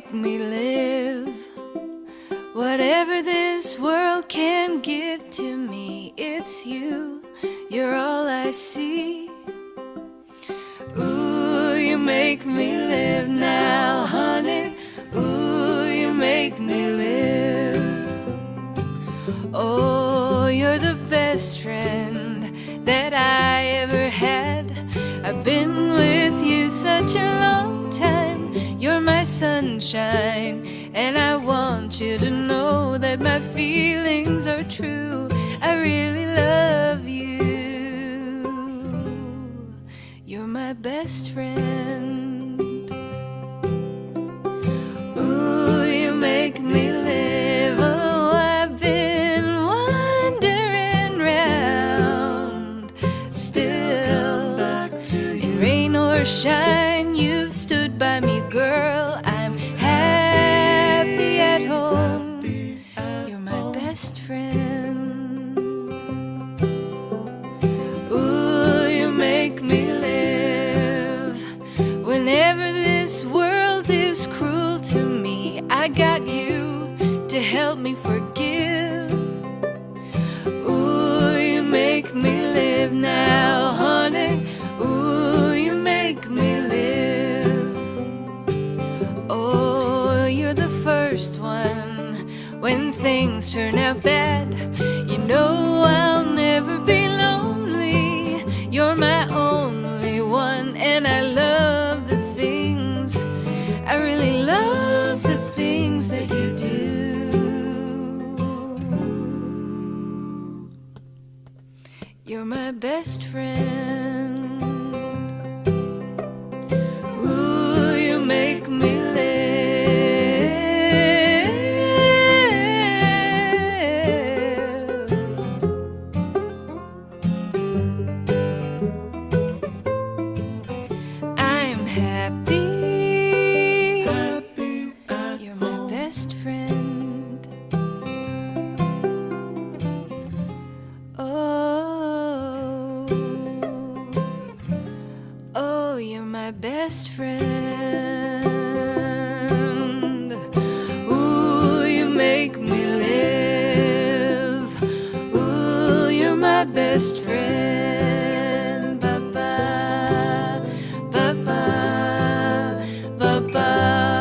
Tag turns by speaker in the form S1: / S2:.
S1: make me live. Whatever this world can give to me, it's you, you're all I see. Ooh, you make me live now, honey. Ooh, you make me live. Oh, you're the best friend that I ever had. I've been with you such a long time. You're my sunshine, and I want you to know that my feelings are true. I really love you. You're my best friend. Ooh, you make me live. Oh, I've been wandering round. Still, in rain or shine, you've stood by me, girl. I'm happy at home. You're my best friend. Ooh, you make me live. Whenever this world is cruel to me, I got you to help me forgive. Ooh, you make me live now, honey. Ooh, you make me live. Oh, you're the first one when things turn out bad. You know I'll never be lonely. You're my only one, and I love the things, I really love the things that you do. You're my best friend. Ooh, you make me live. I'm happy. You're my best friend. Oh, oh, you're my best friend. Ooh, you make me live. Ooh, you're my best friend. Ba ba ba ba ba ba.